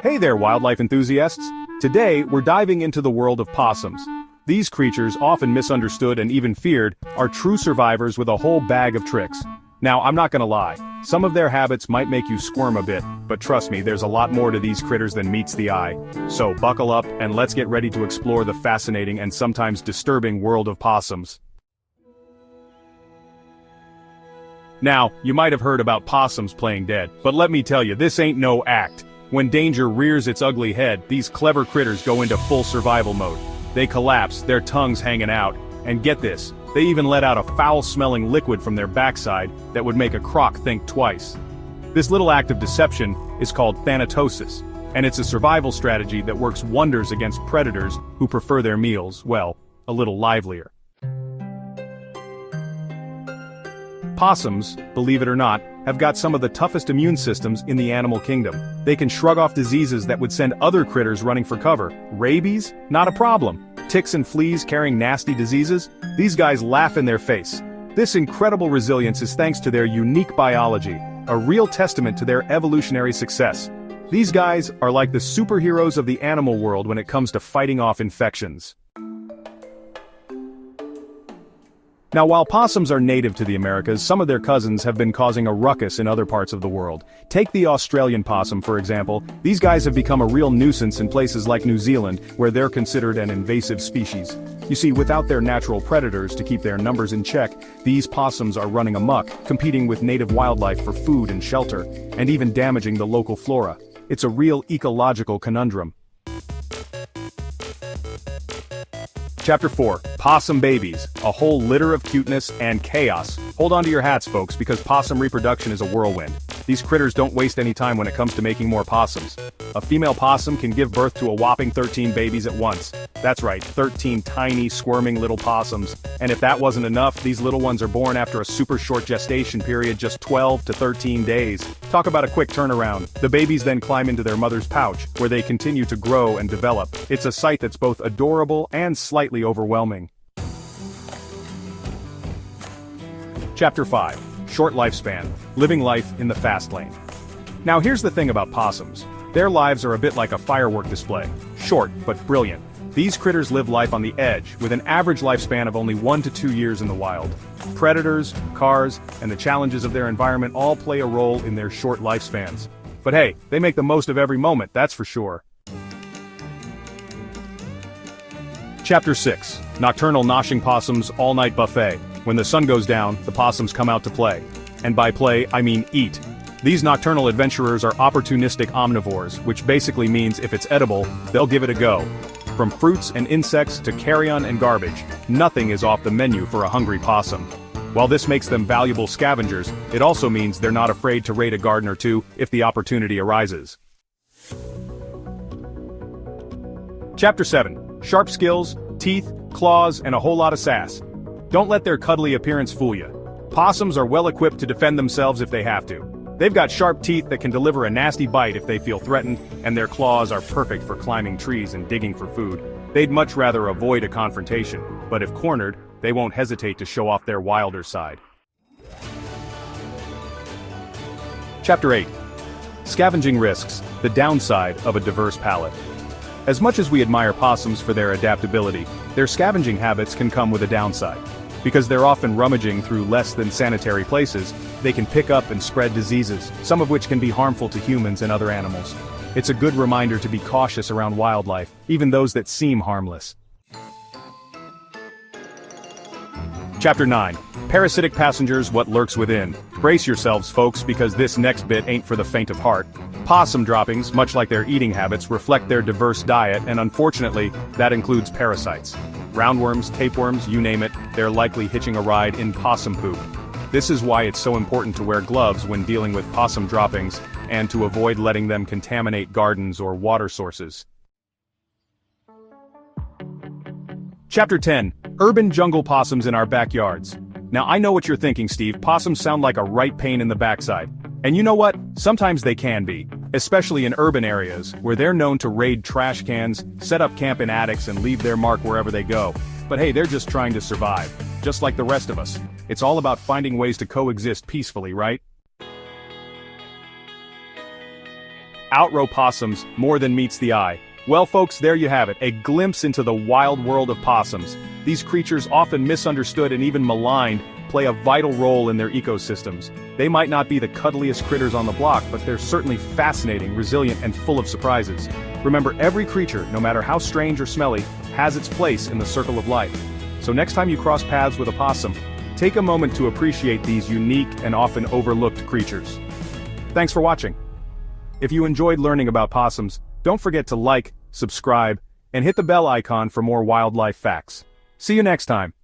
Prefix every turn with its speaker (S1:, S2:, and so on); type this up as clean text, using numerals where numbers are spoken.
S1: Hey there, wildlife enthusiasts! Today, we're diving into the world of possums. These creatures, often misunderstood and even feared, are true survivors with a whole bag of tricks. Now, I'm not gonna lie, some of their habits might make you squirm a bit, but trust me, there's a lot more to these critters than meets the eye. So buckle up, and let's get ready to explore the fascinating and sometimes disturbing world of possums. Now, you might have heard about possums playing dead, but let me tell you, this ain't no act. When danger rears its ugly head, these clever critters go into full survival mode. They collapse, their tongues hanging out, and get this, they even let out a foul-smelling liquid from their backside that would make a croc think twice. This little act of deception is called thanatosis, and it's a survival strategy that works wonders against predators who prefer their meals, well, a little livelier. Possums, believe it or not, have got some of the toughest immune systems in the animal kingdom. They can shrug off diseases that would send other critters running for cover. Rabies? Not a problem. Ticks and fleas carrying nasty diseases? These guys laugh in their face. This incredible resilience is thanks to their unique biology, a real testament to their evolutionary success. These guys are like the superheroes of the animal world when it comes to fighting off infections. Now, while possums are native to the Americas, some of their cousins have been causing a ruckus in other parts of the world. Take the Australian possum, for example. These guys have become a real nuisance in places like New Zealand, where they're considered an invasive species. You see, without their natural predators to keep their numbers in check, these possums are running amok, competing with native wildlife for food and shelter, and even damaging the local flora. It's a real ecological conundrum. Chapter 4. Possum Babies, a whole litter of cuteness and chaos. Hold on to your hats, folks, because possum reproduction is a whirlwind. These critters don't waste any time when it comes to making more possums. A female possum can give birth to a whopping 13 babies at once. That's right, 13 tiny, squirming little possums. And if that wasn't enough, these little ones are born after a super short gestation period, just 12 to 13 days. Talk about a quick turnaround. The babies then climb into their mother's pouch, where they continue to grow and develop. It's a sight that's both adorable and slightly overwhelming. Chapter 5. Short lifespan, living life in the fast lane. Now here's the thing about possums. Their lives are a bit like a firework display. Short, but brilliant. These critters live life on the edge, with an average lifespan of only 1 to 2 years in the wild. Predators, cars, and the challenges of their environment all play a role in their short lifespans. But hey, they make the most of every moment, that's for sure. Chapter 6. Nocturnal noshing possums all-night buffet. When the sun goes down, the possums come out to play. And by play, I mean eat. These nocturnal adventurers are opportunistic omnivores, which basically means if it's edible, they'll give it a go. From fruits and insects to carrion and garbage, nothing is off the menu for a hungry possum. While this makes them valuable scavengers, it also means they're not afraid to raid a garden or two if the opportunity arises. Chapter 7. Sharp skills, teeth, claws, and a whole lot of sass. Don't let their cuddly appearance fool you. Possums are well equipped to defend themselves if they have to. They've got sharp teeth that can deliver a nasty bite if they feel threatened, and their claws are perfect for climbing trees and digging for food. They'd much rather avoid a confrontation, but if cornered, they won't hesitate to show off their wilder side. Chapter 8. Scavenging risks, the downside of a diverse palate. As much as we admire possums for their adaptability, their scavenging habits can come with a downside. Because they're often rummaging through less than sanitary places, they can pick up and spread diseases, some of which can be harmful to humans and other animals. It's a good reminder to be cautious around wildlife, even those that seem harmless. Chapter 9. Parasitic passengers, what lurks within. Brace yourselves, folks, because this next bit ain't for the faint of heart. Possum droppings, much like their eating habits, reflect their diverse diet, and unfortunately, that includes parasites. Roundworms, tapeworms, you name it, they're likely hitching a ride in possum poop. This is why it's so important to wear gloves when dealing with possum droppings, and to avoid letting them contaminate gardens or water sources. Chapter 10. Urban jungle possums in our backyards. Now I know what you're thinking, Steve, possums sound like a right pain in the backside. And you know what? Sometimes they can be, especially in urban areas, where they're known to raid trash cans, set up camp in attics and leave their mark wherever they go. But hey, they're just trying to survive, just like the rest of us. It's all about finding ways to coexist peacefully, right? outgrow possums more than meets the eye. Well folks, there you have it, a glimpse into the wild world of possums. These creatures, often misunderstood and even maligned, play a vital role in their ecosystems. They might not be the cuddliest critters on the block, but they're certainly fascinating, resilient, and full of surprises. Remember, every creature, no matter how strange or smelly, has its place in the circle of life. So next time you cross paths with a possum, take a moment to appreciate these unique and often overlooked creatures. Thanks for watching. If you enjoyed learning about possums, don't forget to like, subscribe, and hit the bell icon for more wildlife facts. See you next time.